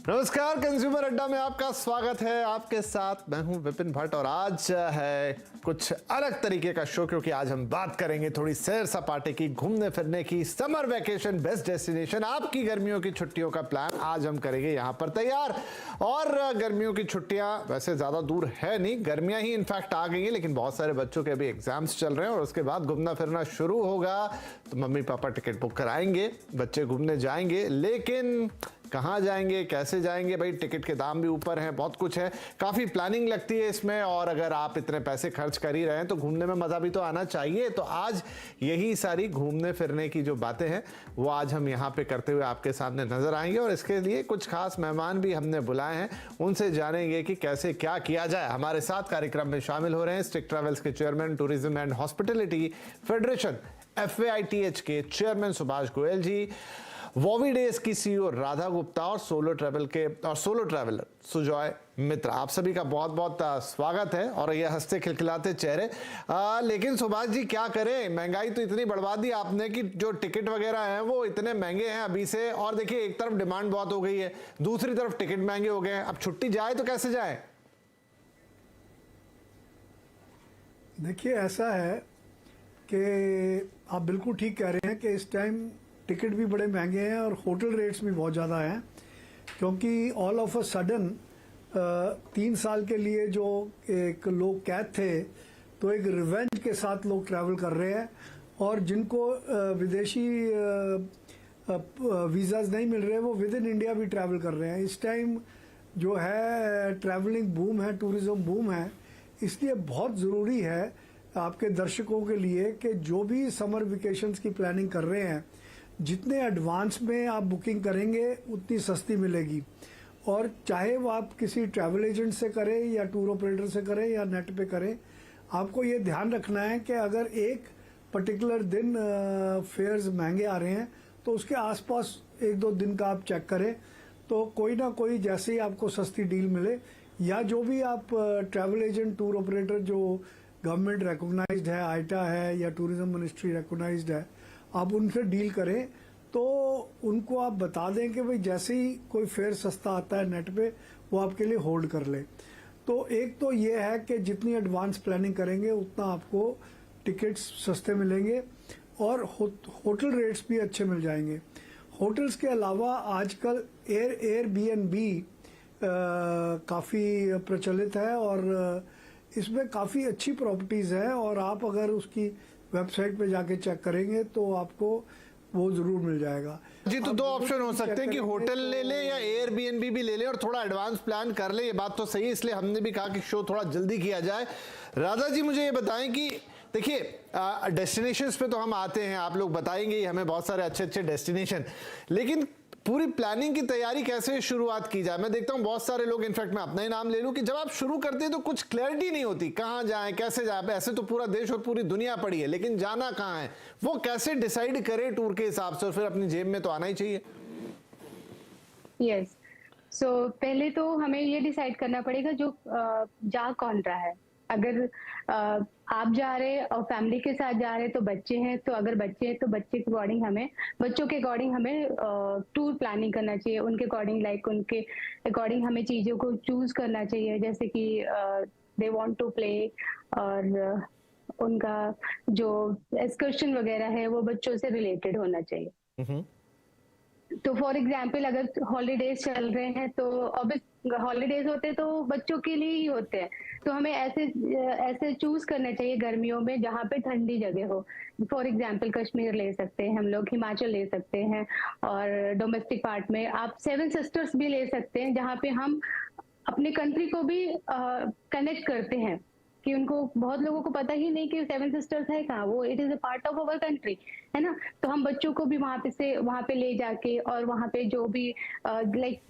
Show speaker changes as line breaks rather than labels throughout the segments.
नमस्कार, कंज्यूमर अड्डा में आपका स्वागत है। आपके साथ मैं हूं विपिन भट्ट और आज है कुछ अलग तरीके का शो, क्योंकि आज हम बात करेंगे थोड़ी सैर सपाटे की, घूमने फिरने की। समर वेकेशन बेस्ट डेस्टिनेशन, आपकी गर्मियों की छुट्टियों का प्लान आज हम करेंगे यहां पर तैयार। और गर्मियों की छुट्टियां वैसे ज्यादा दूर है नहीं, गर्मियां ही इनफैक्ट आ गई हैं, लेकिन बहुत सारे बच्चों के अभी एग्जाम्स चल रहे हैं और उसके बाद घूमना फिरना शुरू होगा। तो मम्मी पापा टिकट बुक कराएंगे, बच्चे घूमने जाएंगे, लेकिन कहाँ जाएंगे, कैसे जाएंगे? भाई टिकट के दाम भी ऊपर हैं, बहुत कुछ है, काफी प्लानिंग लगती है इसमें। और अगर आप इतने पैसे खर्च कर ही रहे हैं तो घूमने में मजा भी तो आना चाहिए। तो आज यही सारी घूमने फिरने की जो बातें हैं वो आज हम यहाँ पे करते हुए आपके सामने नजर आएंगे। और इसके लिए कुछ खास मेहमान भी हमने बुलाए हैं, उनसे जानेंगे कि कैसे क्या किया जाए। हमारे साथ कार्यक्रम में शामिल हो रहे हैं स्टिक ट्रेवल्स के chairman, tourism and hospitality federation FAITH के चेयरमैन सुभाष गोयल जी, वॉवी डेज की CEO राधा गुप्ता और सोलो ट्रैवलर सुजॉय मित्र। आप सभी का बहुत बहुत स्वागत है। और ये हंसते खिलखिलाते चेहरे, लेकिन सुभाष जी क्या करें, महंगाई तो इतनी बढ़वा दी आपने कि जो टिकट वगैरह हैं वो इतने महंगे हैं अभी से। और देखिए, एक तरफ डिमांड बहुत हो गई है, दूसरी तरफ टिकट महंगे हो गए हैं। अब छुट्टी जाए तो कैसे जाए?
देखिए, ऐसा है कि आप बिल्कुल ठीक कह रहे हैं कि इस टाइम टिकट भी बड़े महंगे हैं और होटल रेट्स भी बहुत ज़्यादा हैं, क्योंकि ऑल ऑफ अ सडन 3 साल के लिए जो एक लोग कैद थे, तो एक रिवेंज के साथ लोग ट्रैवल कर रहे हैं। और जिनको विदेशी वीज़ाज नहीं मिल रहे, वो विद इन इंडिया भी ट्रैवल कर रहे हैं। इस टाइम जो है ट्रैवलिंग बूम है, टूरिज्म बूम है। इसलिए बहुत ज़रूरी है आपके दर्शकों के लिए कि जो भी समर वेकेशंस की प्लानिंग कर रहे हैं, जितने एडवांस में आप बुकिंग करेंगे उतनी सस्ती मिलेगी। और चाहे वो आप किसी ट्रैवल एजेंट से करें या टूर ऑपरेटर से करें या नेट पे करें, आपको ये ध्यान रखना है कि अगर एक पर्टिकुलर दिन फेयर्स महंगे आ रहे हैं तो उसके आसपास 1-2 दिन का आप चेक करें, तो कोई ना कोई जैसे ही आपको सस्ती डील मिले, या जो भी आप ट्रैवल एजेंट टूर ऑपरेटर जो गवर्नमेंट रिकॉग्नाइज्ड है, आइटा है या टूरिज्म मिनिस्ट्री रिकॉग्नाइज्ड है, आप उनसे डील करें। तो उनको आप बता दें कि भाई जैसे ही कोई फेयर सस्ता आता है नेट पे, वो आपके लिए होल्ड कर ले। तो एक तो ये है कि जितनी एडवांस प्लानिंग करेंगे उतना आपको टिकट्स सस्ते मिलेंगे और होटल रेट्स भी अच्छे मिल जाएंगे। होटल्स के अलावा आजकल एयरबीएनबी काफ़ी प्रचलित है और इसमें काफ़ी अच्छी प्रॉपर्टीज़ है। और आप अगर उसकी वेबसाइट पे जाके चेक करेंगे तो आपको वो जरूर मिल जाएगा
जी। तो दो ऑप्शन हो सकते हैं कि होटल ले ले या एयरबीएनबी भी ले ले और थोड़ा एडवांस प्लान कर ले। ये बात तो सही है, इसलिए हमने भी कहा कि शो थोड़ा जल्दी किया जाए। राधा जी, मुझे ये बताएं कि देखिए, डेस्टिनेशंस पे तो हम आते हैं, आप लोग बताएंगे ही हमें बहुत सारे अच्छे अच्छे डेस्टिनेशन, लेकिन पूरी प्लानिंग की तैयारी कैसे शुरुआत की जाए? मैं देखता हूं बहुत सारे लोग, इनफैक्ट मैं अपना ही नाम ले लूं, कि जब आप शुरू करते हैं तो कुछ क्लैरिटी नहीं होती, कहां जाएं, कैसे जाएं। ऐसे तो पूरा देश और पूरी दुनिया पड़ी है, लेकिन जाना कहां है वो कैसे डिसाइड करें टूर के हिसाब से? और फिर अपनी जेब में तो आना ही चाहिए।
यस, सो पहले तो हमें ये डिसाइड करना पड़ेगा जो जा कौन रहा है। अगर आप जा रहे हैं और फैमिली के साथ जा रहे हैं तो बच्चे हैं, तो अगर बच्चे हैं तो बच्चे के अकॉर्डिंग हमें टूर प्लानिंग करना चाहिए। उनके अकॉर्डिंग हमें चीजों को चूज करना चाहिए, जैसे कि दे वांट टू प्ले, और उनका जो एक्सकर्शन वगैरह है वो बच्चों से रिलेटेड होना चाहिए। तो फॉर एग्जाम्पल, अगर हॉलीडेज चल रहे हैं तो हॉलीडेज होते हैं तो बच्चों के लिए ही होते हैं, तो हमें ऐसे चूज करना चाहिए गर्मियों में जहाँ पे ठंडी जगह हो। फॉर एग्जाम्पल कश्मीर ले सकते हैं हम लोग, हिमाचल ले सकते हैं, और डोमेस्टिक पार्ट में आप 7 सिस्टर्स भी ले सकते हैं, जहाँ पे हम अपने कंट्री को भी कनेक्ट करते हैं। कि उनको, बहुत लोगों को पता ही नहीं कि 7 सिस्टर्स है कहाँ, वो it is a part of our country, है ना। तो हम बच्चों को भी वहां पे ले जाके, और वहां पे जो भी लाइक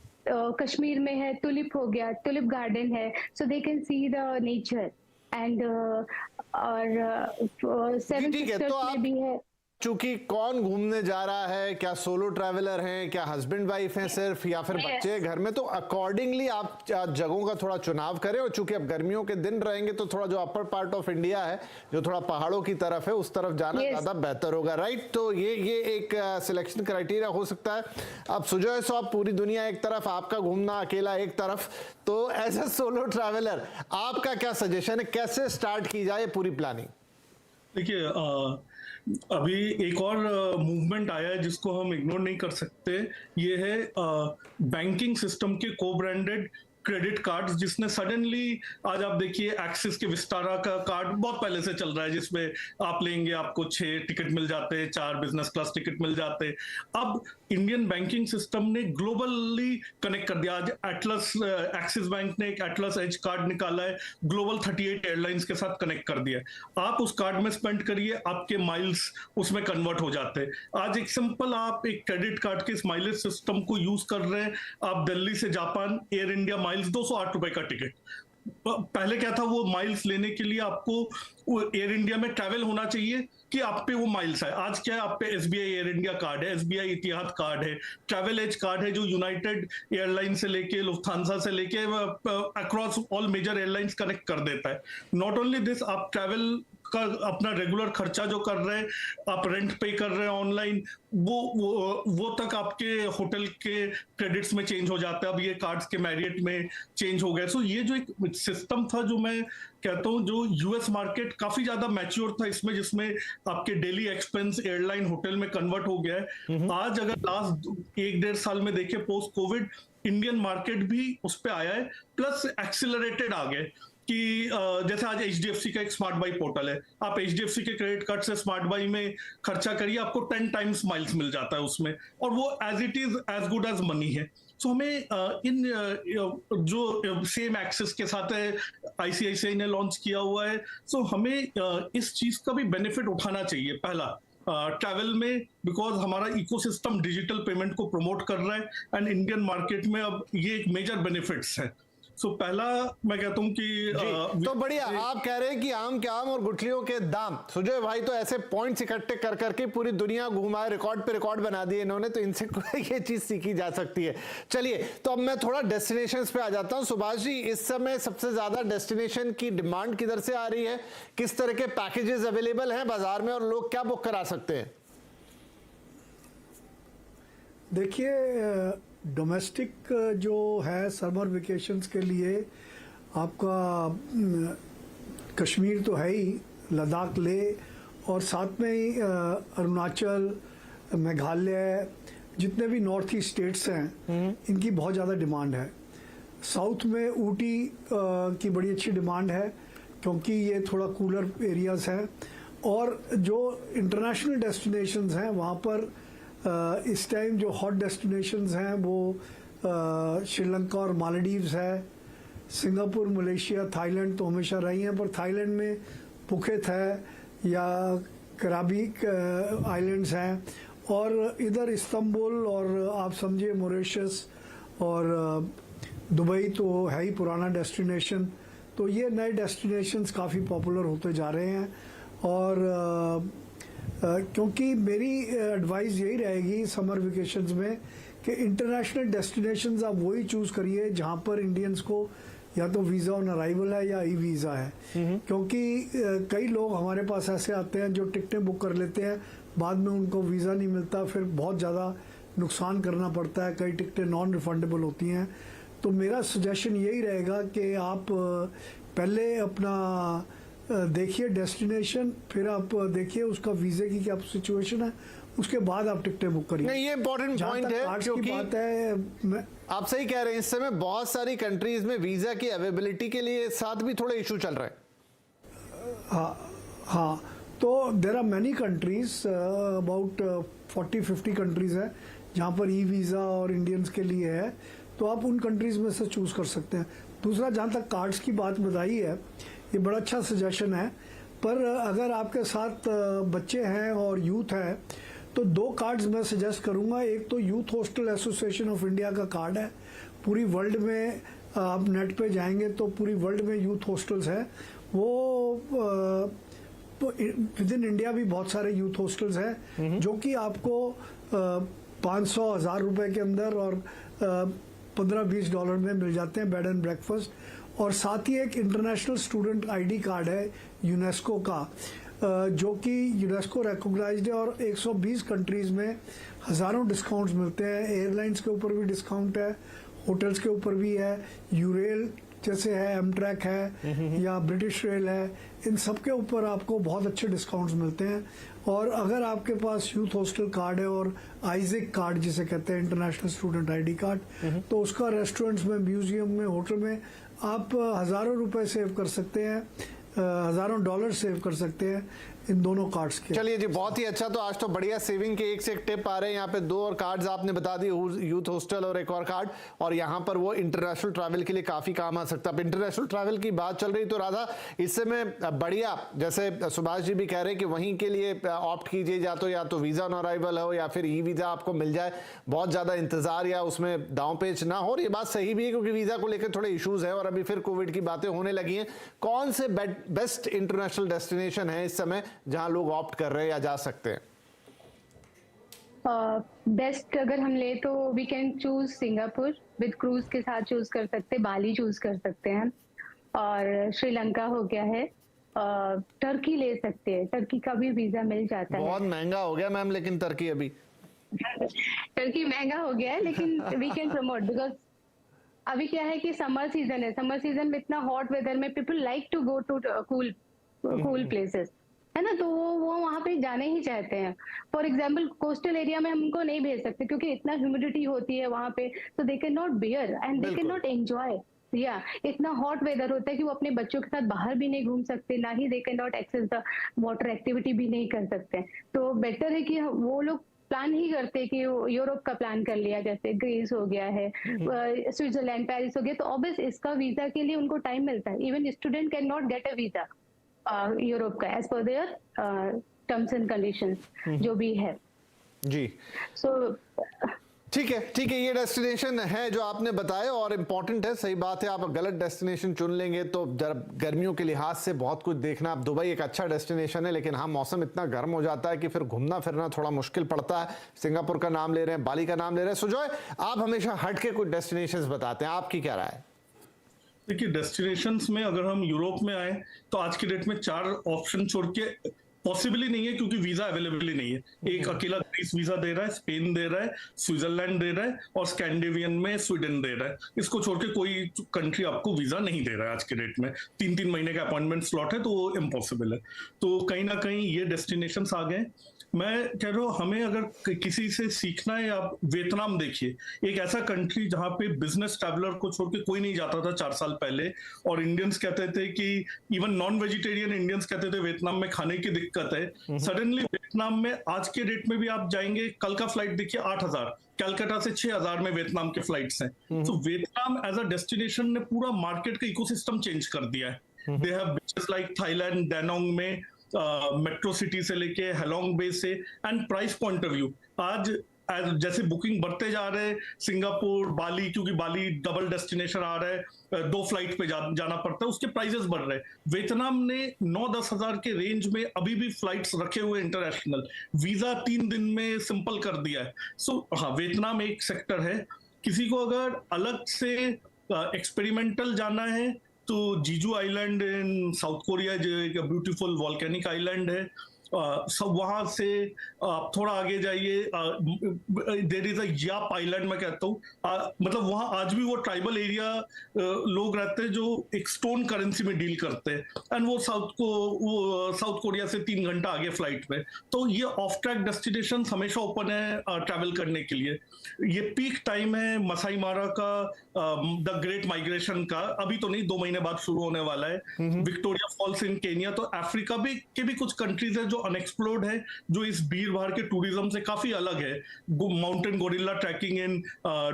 कश्मीर में है टुलिप हो गया, टुलिप गार्डन है, so they can see the nature. And और 7 सिस्टर्स में भी है।
चूंकि कौन घूमने जा रहा है, क्या सोलो ट्रैवलर हैं, क्या हस्बैंड वाइफ हैं सिर्फ, या फिर बच्चे हैं घर में, तो अकॉर्डिंगली आप जगहों का थोड़ा चुनाव करें। और चूंकि अब गर्मियों के दिन रहेंगे तो थोड़ा जो अपर पार्ट ऑफ इंडिया है, जो थोड़ा पहाड़ों की तरफ है, उस तरफ जाना ज्यादा बेहतर होगा, राइट। तो ये एक सिलेक्शन क्राइटेरिया हो सकता है। अब सुजय साहब, पूरी दुनिया एक तरफ, आपका घूमना अकेला एक तरफ, तो एज ए सोलो ट्रैवलर आपका क्या सजेशन है, कैसे स्टार्ट की जाए पूरी प्लानिंग?
देखिए, अभी एक और मूवमेंट आया है जिसको हम इग्नोर नहीं कर सकते। ये है बैंकिंग सिस्टम के को ब्रांडेड क्रेडिट कार्ड, जिसने सडनली, आज आप देखिए एक्सिस के विस्तारा का कार्ड बहुत पहले से चल रहा है, जिसमें आप लेंगे आपको 6 टिकट मिल जाते हैं, 4 बिजनेस क्लास टिकट मिल जाते हैं। अब इंडियन बैंकिंग सिस्टम ने ग्लोबली कनेक्ट कर दिया। आज एटलस, एक्सिस बैंक ने एक एटलस एज कार्ड निकाला है, ग्लोबल 38 एयरलाइंस के साथ कनेक्ट कर दिया है। आप उस कार्ड में स्पेंड करिए, आपके माइल्स उसमें कन्वर्ट हो जाते हैं। आज एक सिंपल, आप एक क्रेडिट कार्ड के इस माइलेज सिस्टम को यूज कर रहे हैं। आप दिल्ली से जापान एयर इंडिया माइल्स 208 रुपए का टिकट। पहले क्या था, वो माइल्स लेने के लिए आपको एयर इंडिया में ट्रैवल होना चाहिए कि आप पे वो माइल्स है। आज क्या है, आप पे एसबीआई एयर इंडिया कार्ड है, एसबीआई इतिहाद कार्ड है, ट्रैवल एज कार्ड है, जो यूनाइटेड एयरलाइन से लेके लुफ्थांसा से लेके across all major airlines connect कर देता है। नॉट ओनली दिस, आप ट्रैवल का अपना रेगुलर खर्चा जो कर रहे हैं, आप रेंट पे कर रहे हैं ऑनलाइन, वो तक आपके होटल के क्रेडिट्स में चेंज हो जाता है। अब ये कार्ड्स के मैरियट में चेंज हो गए। सो ये जो एक सिस्टम था, जो मैं कहता हूँ, जो यूएस मार्केट काफी ज्यादा मैच्योर था इसमें, जिसमें आपके डेली एक्सपेंस एयरलाइन होटल में कन्वर्ट हो गया है। आज अगर लास्ट 1-1.5 साल में देखे, पोस्ट कोविड इंडियन मार्केट भी उस पर आया है, प्लस एक्सिलरेटेड आ गए कि जैसे आज एचडीएफसी का एक स्मार्ट बाई पोर्टल है, आप एचडीएफसी के क्रेडिट कार्ड से स्मार्ट बाई में खर्चा करिए, आपको 10 टाइम्स माइल्स मिल जाता है उसमें, और वो as it is as good as money है। सो हमें इन जो सेम एक्सेस के साथ है, आईसीआईसीआई ने लॉन्च किया हुआ है, सो हमें इस चीज का भी बेनिफिट उठाना चाहिए। पहला ट्रैवल में, बिकॉज हमारा इकोसिस्टम डिजिटल पेमेंट को प्रमोट कर रहा है, एंड इंडियन मार्केट में अब ये एक मेजर बेनिफिट्स है। सो पहला मैं कहता हूँ कि
तो बढ़िया, आप कह रहे हैं कि आम के आम और गुठलियों के दाम। सुजय भाई तो ऐसे पॉइंट्स इकट्ठे कर करके पूरी दुनिया घुमाए, रिकॉर्ड पे रिकॉर्ड बना दिए इन्होंने, तो इनसे ये चीज सीखी जा सकती है। चलिए, तो अब मैं थोड़ा डेस्टिनेशंस पे आ जाता हूँ। सुभाष जी, इस समय सबसे ज्यादा डेस्टिनेशन की डिमांड किधर से आ रही है? किस तरह के पैकेजेस अवेलेबल हैं बाजार में, और लोग क्या बुक करा सकते हैं?
देखिए, डोमेस्टिक जो है समर वेकेशंस के लिए आपका कश्मीर तो है ही, लद्दाख लेह, और साथ में ही अरुणाचल, मेघालय, जितने भी नॉर्थ ईस्ट स्टेट्स हैं, इनकी बहुत ज़्यादा डिमांड है। साउथ में ऊटी की बड़ी अच्छी डिमांड है, क्योंकि ये थोड़ा कूलर एरियाज हैं। और जो इंटरनेशनल डेस्टिनेशंस हैं, वहाँ पर इस टाइम जो हॉट डेस्टिनेशंस हैं वो श्रीलंका और मालदीव्स है, सिंगापुर, मलेशिया, थाईलैंड तो हमेशा रही हैं, पर थाईलैंड में पुकेत है या कराबिक आइलैंड्स हैं, और इधर इस्तांबुल, और आप समझिए मॉरिशस और दुबई तो है ही पुराना डेस्टिनेशन। तो ये नए डेस्टिनेशंस काफ़ी पॉपुलर होते जा रहे हैं। और क्योंकि मेरी एडवाइस यही रहेगी समर वेकेशंस में कि इंटरनेशनल डेस्टिनेशंस आप वही चूज करिए जहां पर इंडियंस को या तो वीज़ा ऑन अराइवल है या ई वीज़ा है। क्योंकि कई लोग हमारे पास ऐसे आते हैं जो टिकटें बुक कर लेते हैं, बाद में उनको वीज़ा नहीं मिलता, फिर बहुत ज़्यादा नुकसान करना पड़ता है, कई टिकटें नॉन रिफंडेबल होती हैं। तो मेरा सजेशन यही रहेगा कि आप पहले अपना देखिए डेस्टिनेशन, फिर आप देखिए उसका वीजे की क्या सिचुएशन है, उसके बाद आप टिकटें बुक करिए।
नहीं, ये इंपॉर्टेंट पॉइंट है, क्योंकि
बात है,
आप सही कह रहे हैं, इस समय बहुत सारी कंट्रीज में वीजा की अवेलेबिलिटी के लिए साथ भी थोड़े इशू चल रहे हैं।
हाँ, तो there are many countries, about 40-50 countries है जहाँ पर ई वीज़ा और इंडियंस के लिए है, तो आप उन कंट्रीज में से चूज कर सकते हैं। दूसरा, जहाँ तक कार्ड्स की बात बताई है, ये बड़ा अच्छा सजेशन है, पर अगर आपके साथ बच्चे हैं और यूथ है तो 2 कार्ड्स मैं सजेस्ट करूंगा। एक तो youth hostel association of India का कार्ड है, पूरी वर्ल्ड में आप नेट पे जाएंगे तो पूरी वर्ल्ड में यूथ हॉस्टल्स हैं, वो विद इन इंडिया भी बहुत सारे यूथ हॉस्टल्स हैं जो कि आपको 500-1000 रुपए के अंदर और $15-20 में मिल जाते हैं, बेड एंड ब्रेकफास्ट। और साथ ही एक इंटरनेशनल स्टूडेंट आईडी कार्ड है यूनेस्को का, जो कि यूनेस्को रिकॉग्नाइज्ड है, और 120 कंट्रीज में हज़ारों डिस्काउंट्स मिलते हैं। एयरलाइंस के ऊपर भी डिस्काउंट है, होटल्स के ऊपर भी है, यूरेल जैसे है, एमट्रैक है या ब्रिटिश रेल है, इन सब के ऊपर आपको बहुत अच्छे डिस्काउंट्स मिलते हैं। और अगर आपके पास यूथ हॉस्टल कार्ड है और आइजेक कार्ड जिसे कहते हैं, इंटरनेशनल स्टूडेंट आईडी कार्ड, तो उसका रेस्टोरेंट्स में, म्यूजियम में, होटल में आप हज़ारों रुपए सेव कर सकते हैं, हज़ारों डॉलर सेव कर सकते हैं इन दोनों कार्ड्स के।
चलिए जी, बहुत ही अच्छा। तो आज तो बढ़िया सेविंग के एक से एक टिप आ रहे हैं यहाँ पे। 2 और कार्ड्स आपने बता दी, यूथ हॉस्टल और एक और कार्ड, और यहाँ पर वो इंटरनेशनल ट्रैवल के लिए काफी काम आ सकता है। अब इंटरनेशनल ट्रैवल की बात चल रही, तो राधा इससे में बढ़िया, जैसे सुभाष जी भी कह रहे हैं कि वहीं के लिए ऑप्ट कीजिए, या तो वीजा ऑन अराइवल हो या फिर ई वीजा आपको मिल जाए, बहुत ज्यादा इंतजार या उसमें दांव पेच ना हो। और ये बात सही भी है क्योंकि वीजा को लेकर थोड़े इश्यूज है और अभी फिर कोविड की बातें होने लगी हैं। कौन से बेस्ट इंटरनेशनल डेस्टिनेशन है इस समय जहां लोग ऑप्ट कर रहे हैं या जा सकते हैं?
बेस्ट अगर हम ले तो we can choose Singapore with cruise के साथ चूज कर सकते हैं, बाली चूज कर सकते हैं, और श्रीलंका हो गया है, टर्की ले सकते हैं, टर्की का भी वीजा मिल जाता है।
बहुत महंगा हो गया मैम लेकिन टर्की अभी
टर्की महंगा हो गया है, लेकिन वी कैन प्रमोट बिकॉज अभी क्या है कि समर सीजन है, समर सीजन में इतना हॉट वेदर में people like to go to cool places, है ना, तो वो वहां पे जाने ही चाहते हैं। फॉर एग्जाम्पल कोस्टल एरिया में हमको नहीं भेज सकते क्योंकि इतना ह्यूमिडिटी होती है वहां पे, तो they can not bear and they can not enjoy, या इतना हॉट वेदर होता है कि वो अपने बच्चों के साथ बाहर भी नहीं घूम सकते, ना ही they can not access the water activity भी नहीं कर सकते। तो बेटर है कि वो लोग प्लान ही करते कि यूरोप का प्लान कर लिया, जैसे ग्रीस हो गया है, स्विट्जरलैंड, पेरिस हो गया, तो ऑब्वियस इसका वीजा के लिए उनको टाइम मिलता है। Even student can not get a visa Europe का as per their terms and conditions जो भी है
जी।
सो
ठीक है, ये डेस्टिनेशन है जो आपने बताया और इम्पोर्टेंट है, सही बात है। आप गलत डेस्टिनेशन चुन लेंगे तो गर्मियों के लिहाज से बहुत कुछ देखना। अब दुबई एक अच्छा डेस्टिनेशन है, लेकिन हाँ, मौसम इतना गर्म हो जाता है कि फिर घूमना फिरना थोड़ा मुश्किल पड़ता है। सिंगापुर का नाम ले रहे हैं, बाली का नाम ले रहे हैं। सुजॉय, आप हमेशा हट के कुछ डेस्टिनेशंस बताते हैं, आपकी क्या राय है?
देखिए, डेस्टिनेशंस में अगर हम यूरोप में आए तो आज की डेट में 4 ऑप्शन छोड़ के पॉसिबली नहीं है, क्योंकि वीजा अवेलेबल ही नहीं है। एक अकेला ग्रीस वीजा दे रहा है, स्पेन दे रहा है, स्विट्जरलैंड दे रहा है, और स्कैंडिनेवियन में स्वीडन दे रहा है। इसको छोड़ के कोई कंट्री आपको वीजा नहीं दे रहा है आज के डेट में। 3-3 महीने का अपॉइंटमेंट स्लॉट है, तो वो इम्पॉसिबल है। तो कहीं ना कहीं ये डेस्टिनेशंस आ गए। मैं कह रहा हूँ, हमें अगर किसी से सीखना है, आप वियतनाम देखिए, एक ऐसा कंट्री जहां पे बिजनेस ट्रैवलर को छोड़ के कोई नहीं जाता था 4 साल पहले, और इंडियंस कहते थे कि इवन नॉन वेजिटेरियन इंडियंस कहते थे वियतनाम में खाने की दिक्कत है। सडनली वियतनाम में आज के डेट में भी आप जाएंगे, कल का फ्लाइट देखिए 8,000, कलकत्ता से 6,000 में वियतनाम के फ्लाइट्स हैं। तो वियतनाम एज अ डेस्टिनेशन ने पूरा मार्केट का इकोसिस्टम चेंज कर दिया है। They have beaches like Thailand, Danang में, मेट्रो सिटी से लेके हेलोंग बे से, and price point of view आज जैसे बुकिंग बढ़ते जा रहे हैं, सिंगापुर, बाली, क्योंकि बाली डबल डेस्टिनेशन आ रहा है, 2 फ्लाइट पे जाना पड़ता है, उसके प्राइसेस बढ़ रहे हैं। वियतनाम ने 9-10 हजार के रेंज में अभी भी फ्लाइट्स रखे हुए इंटरनेशनल, वीजा 3 दिन में सिंपल कर दिया है। सो हाँ, वियतनाम एक सेक्टर है। किसी को अगर अलग से एक्सपेरिमेंटल जाना है तो जीजू आइलैंड इन साउथ कोरिया, जो एक ब्यूटीफुल वॉल्केनिक आइलैंड है, सब वहां से आप थोड़ा आगे जाइए, there is a Yap island, मैं कहता हूँ, मतलब वहां आज भी वो ट्राइबल एरिया लोग रहते हैं जो एक स्टोन करेंसी में डील करते हैं, एंड वो साउथ कोरिया से 3 घंटा आगे फ्लाइट में। तो ये ऑफ ट्रैक डेस्टिनेशन हमेशा ओपन है ट्रैवल करने के लिए। ये पीक टाइम है मसाई मारा का, द ग्रेट माइग्रेशन का, अभी तो नहीं, 2 महीने बाद शुरू होने वाला है। विक्टोरिया फॉल्स इन केनिया, तो अफ्रीका के भी कुछ कंट्रीज है जो अनएक्सप्लोर्ड है, जो इस भीड़ भाड़ के टूरिज्म से काफी अलग है। Mountain gorilla trekking in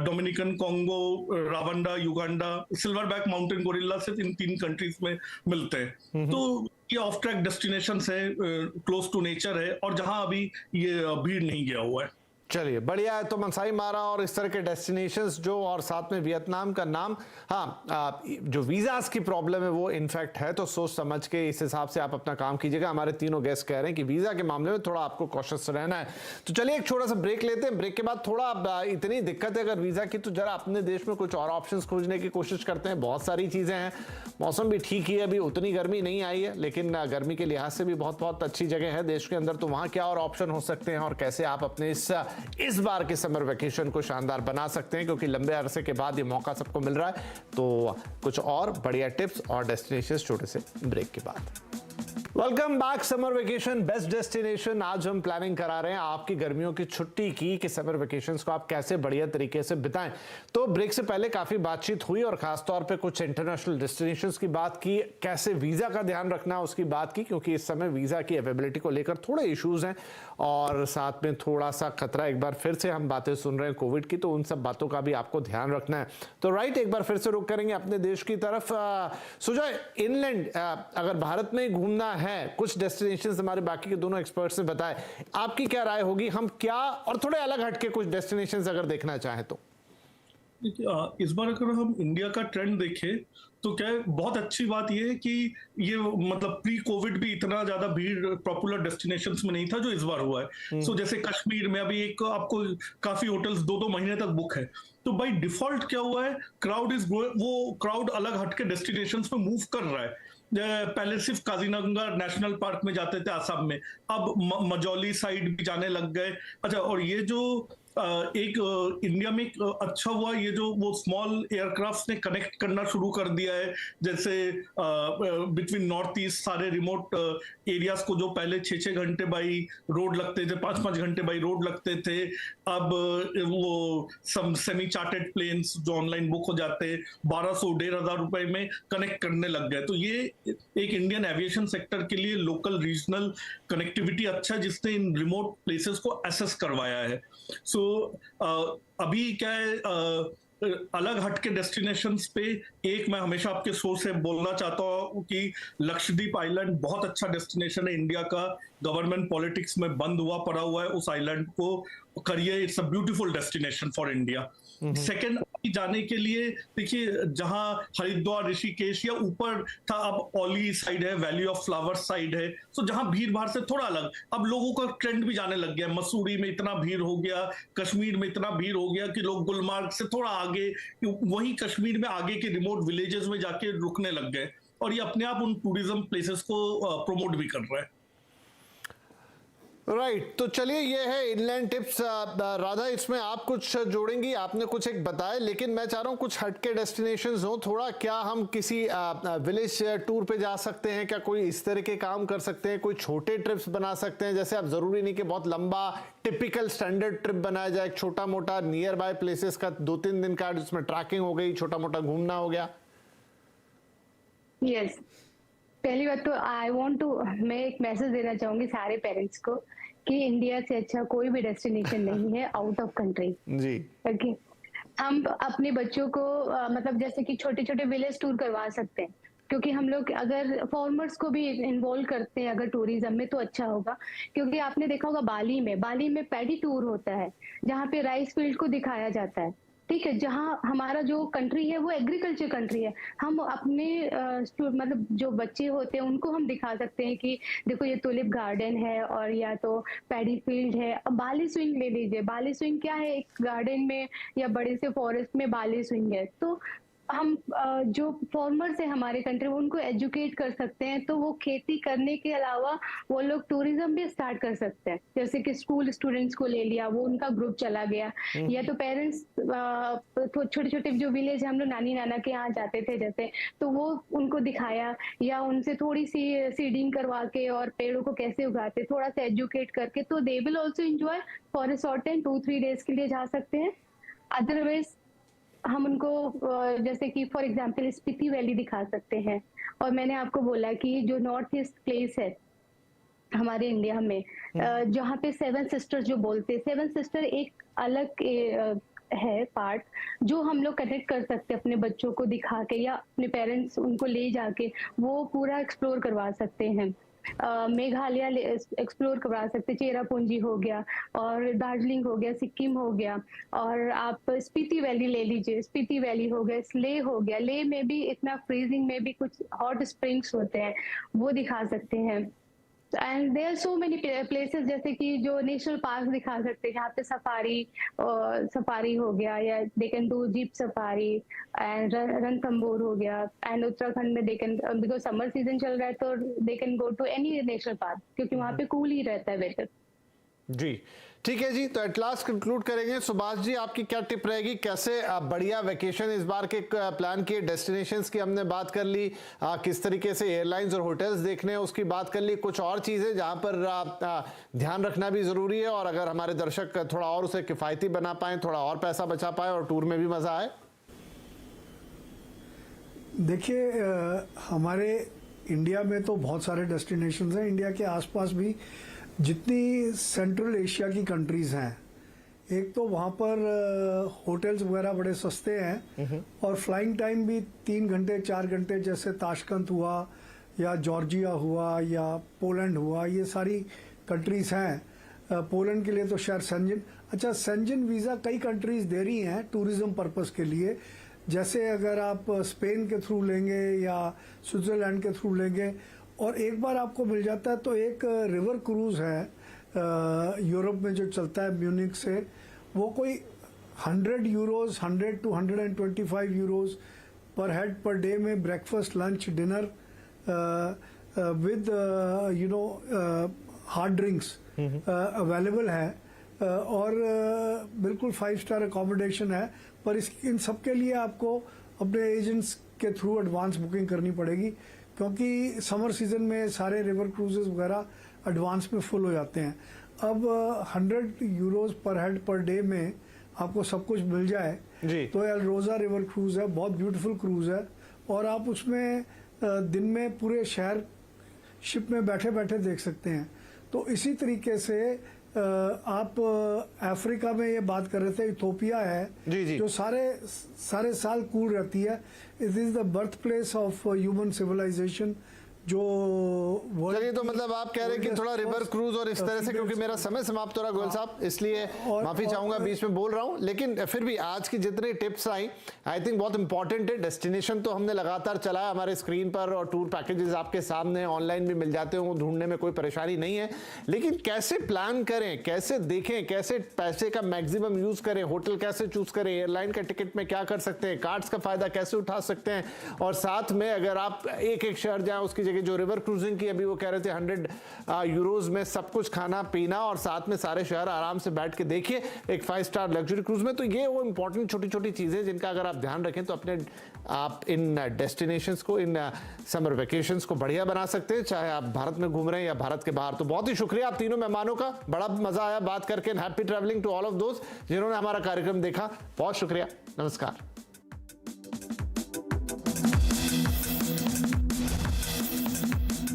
Dominican Congo, Rwanda, Uganda, silverback mountain gorilla सिर्फ इन 3 कंट्रीज में मिलते हैं। तो ये ऑफ ट्रैक डेस्टिनेशंस है, क्लोज टू नेचर है, और जहां अभी ये भीड़ नहीं गया हुआ है।
चलिए बढ़िया है। तो मनसाई मारा और इस तरह के डेस्टिनेशंस जो, और साथ में वियतनाम का नाम, हाँ जो वीजास की प्रॉब्लम है वो इनफैक्ट है, तो सोच समझ के इस हिसाब से आप अपना काम कीजिएगा। हमारे तीनों गेस्ट कह रहे हैं कि वीजा के मामले में थोड़ा आपको कॉशियस रहना है। तो चलिए एक छोटा सा ब्रेक लेते हैं। ब्रेक के बाद थोड़ा इतनी दिक्कत है अगर वीजा की, तो जरा अपने देश में कुछ और ऑप्शंस खोजने की कोशिश करते हैं। बहुत सारी चीजें हैं, मौसम भी ठीक ही है, अभी उतनी गर्मी नहीं आई है, लेकिन गर्मी के लिहाज से भी बहुत बहुत अच्छी जगह है देश के अंदर। तो वहां क्या और ऑप्शन हो सकते हैं और कैसे आप अपने इस बार के समर वेकेशन को शानदार बना सकते हैं, क्योंकि लंबे अरसे के बाद ये मौका सबको मिल रहा है। तो कुछ और बढ़िया टिप्स और डेस्टिनेशंस छोटे से ब्रेक के बाद। Welcome back. Summer vacation best destination. आज हम प्लानिंग करा रहे हैं आपकी गर्मियों की छुट्टी की, कि समर वेकेशंस को आप कैसे बढ़िया तरीके से बिताएं। तो ब्रेक से पहले काफी बातचीत हुई और खासतौर पे कुछ इंटरनेशनल डेस्टिनेशंस की बात की, कैसे वीजा का ध्यान रखना है उसकी बात की, क्योंकि इस समय वीजा की अवेलेबिलिटी को लेकर थोड़े इश्यूज हैं और साथ में थोड़ा सा खतरा। एक बार फिर से हम बातें सुन रहे हैं कोविड की, तो उन सब बातों का भी आपको ध्यान रखना है। तो राइट, एक बार फिर से रुक करेंगे अपने देश की तरफ। सुजय, इनलैंड अगर भारत में घूमना है, कुछ डेस्टिनेशंस हमारे बाकी के दोनों एक्सपर्ट्स ने बताए, आपकी क्या राय होगी? हम क्या और थोड़े अलग हटके कुछ डेस्टिनेशंस अगर देखना चाहें तो?
इस बार अगर हम इंडिया का ट्रेंड देखें तो क्या है, बहुत अच्छी बात यह है कि ये मतलब प्री कोविड भी इतना ज्यादा भीड़ पॉपुलर डेस्टिनेशंस में नहीं था जो इस बार हुआ है। सो जैसे कश्मीर में अभी एक आपको काफी होटल्स 2-2 महीने तक बुक है। तो बाय डिफॉल्ट क्या हुआ है, वो क्राउड अलग हटके डेस्टिनेशंस में मूव कर रहा है। पहले सिर्फ काजीरंगा नेशनल पार्क में जाते थे आसाम में, अब मजौली साइड भी जाने लग गए। अच्छा, और ये जो इंडिया में अच्छा हुआ, ये जो वो स्मॉल एयरक्राफ्ट ने कनेक्ट करना शुरू कर दिया है, जैसे बिटवीन नॉर्थ ईस्ट सारे रिमोट एरियाज को, जो पहले 6-6 घंटे बाई रोड लगते थे, 5-5 घंटे बाई रोड लगते थे, अब वो सेमी चार्टेड प्लेन्स जो ऑनलाइन बुक हो जाते हैं 1200-1500 रुपए में कनेक्ट करने लग गए। तो ये एक इंडियन एविएशन सेक्टर के लिए लोकल रीजनल कनेक्टिविटी अच्छा है, जिसने इन रिमोट प्लेसेस को एसेस करवाया है। सो अभी क्या है, अलग हटके डेस्टिनेशंस पे एक मैं हमेशा आपके सोर्स से बोलना चाहता हूँ कि लक्षद्वीप आइलैंड बहुत अच्छा डेस्टिनेशन है इंडिया का। गवर्नमेंट पॉलिटिक्स में बंद हुआ पड़ा हुआ है, उस आइलैंड को करिए, it's a beautiful destination for India. Second, जाने के लिए देखिए, जहां हरिद्वार ऋषिकेश या ऊपर था, अब औली साइड है, वैली ऑफ फ्लावर्स साइड है। सो जहां भीड़ भाड़ से थोड़ा अलग, अब लोगों का ट्रेंड भी जाने लग गया। मसूरी में इतना भीड़ हो गया, कश्मीर में इतना भीड़ हो गया कि लोग गुलमार्ग से थोड़ा आगे, वहीं कश्मीर में आगे के रिमोट विलेजेस में जाके रुकने लग गए, और ये अपने आप उन टूरिज्म प्लेसेस को प्रमोट भी कर रहा है।
राइट, तो चलिए ये है इनलैंड टिप्स। राधा, इसमें आप कुछ जोड़ेंगी? आपने कुछ एक बताया, लेकिन मैं चाह रहा हूँ कुछ हटके डेस्टिनेशंस हो थोड़ा। क्या हम किसी विलेज टूर पे जा सकते हैं? क्या कोई इस तरह के काम कर सकते हैं? कोई छोटे ट्रिप्स बना सकते हैं? जैसे आप जरूरी नहीं कि बहुत लंबा टिपिकल स्टैंडर्ड ट्रिप बनाया जाए, एक छोटा मोटा नियर बाय प्लेसेस का 2-3 दिन का, जिसमें ट्रैकिंग हो गई, छोटा मोटा घूमना हो गया।
यस, पहली बात तो मैं एक मैसेज देना चाहूंगी सारे पेरेंट्स को कि इंडिया से अच्छा कोई भी डेस्टिनेशन नहीं है आउट ऑफ कंट्री
जी।
ओके, हम अपने बच्चों को मतलब जैसे कि छोटे छोटे विलेज टूर करवा सकते हैं, क्योंकि हम लोग अगर फॉर्मर्स को भी इन्वॉल्व करते हैं अगर टूरिज्म में तो अच्छा होगा। क्योंकि आपने देखा होगा बाली में पैडी टूर होता है, जहाँ पे राइस फील्ड को दिखाया जाता है। ठीक है, जहाँ हमारा जो कंट्री है वो एग्रीकल्चर कंट्री है, हम अपने मतलब जो बच्चे होते हैं उनको हम दिखा सकते हैं कि देखो ये टुलिप गार्डन है और या तो पैडी फील्ड है। अब बाली स्विंग ले लीजिए, बाली स्विंग क्या है, एक गार्डन में या बड़े से फॉरेस्ट में बाली स्विंग है। तो हम जो फार्मर्स है हमारे कंट्री में उनको एजुकेट कर सकते हैं, तो वो खेती करने के अलावा वो लोग टूरिज्म भी स्टार्ट कर सकते हैं। जैसे कि स्कूल स्टूडेंट्स को ले लिया, वो उनका ग्रुप चला गया, या तो पेरेंट्स छोटे छोटे जो विलेज हम लोग नानी नाना के यहाँ जाते थे जैसे, तो वो उनको दिखाया या उनसे थोड़ी सी सीडिंग करवा के और पेड़ों को कैसे उगाते थोड़ा सा एजुकेट करके, तो they will also enjoy for a short time 2-3 days के लिए जा सकते हैं। अदरवाइज हम उनको जैसे कि फॉर एग्जांपल स्पीति वैली दिखा सकते हैं। और मैंने आपको बोला कि जो नॉर्थ ईस्ट प्लेस है हमारे इंडिया में, जहाँ पे 7 सिस्टर्स जो बोलते हैं, 7 सिस्टर एक अलग है पार्ट जो हम लोग कनेक्ट कर सकते हैं अपने बच्चों को दिखा के, या अपने पेरेंट्स उनको ले जाके वो पूरा एक्सप्लोर करवा सकते हैं। मेघालय एक्सप्लोर करवा सकते हैं, चेरापूंजी हो गया और दार्जिलिंग हो गया, सिक्किम हो गया, और आप स्पीति वैली ले लीजिए, स्पीति वैली हो गया, लेह हो गया। लेह में भी इतना फ्रीजिंग में भी कुछ हॉट स्प्रिंग्स होते हैं, वो दिखा सकते हैं। And there so many places, जैसे कि जो नेशनल पार्क दिखा सकते हैं, जहाँ पे सफारी हो गया, या they can do jeep safari, and Ranthambore हो गया। एंड उत्तराखंड में they can, because summer season चल रहा है, तो they can go to any national park, क्योंकि वहाँ पे कूल ही रहता है वेदर।
जी ठीक है जी, तो एट लास्ट कंक्लूड करेंगे। सुभाष जी, आपकी क्या टिप रहेगी, कैसे बढ़िया वेकेशन इस बार के प्लान किए? डेस्टिनेशंस की हमने बात कर ली, किस तरीके से एयरलाइंस और होटल्स देखने हैं उसकी बात कर ली, कुछ और चीज़ें जहां पर ध्यान रखना भी ज़रूरी है, और अगर हमारे दर्शक थोड़ा और उसे किफ़ायती बना पाएँ, थोड़ा और पैसा बचा पाए और टूर में भी मज़ा आए।
देखिए, हमारे इंडिया में तो बहुत सारे डेस्टिनेशंस हैं। इंडिया के आसपास भी जितनी सेंट्रल एशिया की कंट्रीज हैं, एक तो वहाँ पर होटल्स वगैरह बड़े सस्ते हैं, और फ्लाइंग टाइम भी 3 घंटे 4 घंटे, जैसे ताशकंद हुआ या जॉर्जिया हुआ या पोलैंड हुआ, ये सारी कंट्रीज हैं। पोलैंड के लिए तो शायद सेंजन वीज़ा कई कंट्रीज दे रही हैं टूरिज्म पर्पस के लिए। जैसे अगर आप स्पेन के थ्रू लेंगे या स्विट्जरलैंड के थ्रू लेंगे, और एक बार आपको मिल जाता है, तो एक रिवर क्रूज है यूरोप में जो चलता है म्यूनिक से, वो कोई 100 यूरोज, 100 to 125 यूरोज पर हेड पर डे में breakfast, lunch, dinner with hard drinks available है, और बिल्कुल 5 स्टार अकोमोडेशन है। पर इन सब के लिए आपको अपने एजेंट्स के थ्रू एडवांस बुकिंग करनी पड़ेगी, क्योंकि समर सीजन में सारे रिवर क्रूजेस वगैरह एडवांस में फुल हो जाते हैं। अब 100 यूरोज पर हेड पर डे में आपको सब कुछ मिल जाए
जी।
तो एल रोजा रिवर क्रूज है, बहुत ब्यूटीफुल क्रूज है, और आप उसमें दिन में पूरे शहर शिप में बैठे बैठे देख सकते हैं। तो इसी तरीके से आप अफ्रीका में ये बात कर रहे थे, इथोपिया है
जी।
जो सारे साल कूल रहती है। It is the birth place of human civilization, जो
चलिए, तो मतलब आप कह रहे हैं कि थोड़ा रिवर क्रूज और इस तरह से, क्योंकि मेरा समय समाप्त हो रहा है गोयल साहब, इसलिए माफी चाहूंगा, बीच में बोल रहा हूं, लेकिन फिर भी आज की जितनी टिप्स आई आई थिंक बहुत इंपॉर्टेंट है। डेस्टिनेशन तो हमने लगातार चला है हमारे स्क्रीन पर, और टूर पैकेजेस आपके सामने ऑनलाइन भी मिल जाते हैं, ढूंढने में कोई परेशानी नहीं है। लेकिन कैसे प्लान करें, कैसे देखें, कैसे पैसे का मैक्सिमम यूज करें, होटल कैसे चूज करें, एयरलाइन का टिकट में क्या कर सकते हैं, कार्ड्स का फायदा कैसे उठा सकते हैं, और साथ में अगर आप एक शहर जाएं उसकी जगह जो रिवर क्रूजिंग की अभी वो कह रहे थे 100 यूरोज में सब कुछ खाना पीना, और साथ में सारे शहर आराम से बैठ के देखिए एक 5 स्टार लग्जरी क्रूज में। तो ये वो इंपॉर्टेंट छोटी छोटी चीजें जिनका अगर आप ध्यान रखें तो अपने आप इन डेस्टिनेशंस को, इन समर वेकेशंस को बढ़िया बना सकते हैं, चाहे आप भारत में घूम रहे हैं या भारत के बाहर। तो बहुत ही शुक्रिया आप तीनों मेहमानों का, बड़ा मजा आया बात करके। Happy travelling to all of दोस्त जिन्होंने हमारा कार्यक्रम देखा, बहुत शुक्रिया, नमस्कार।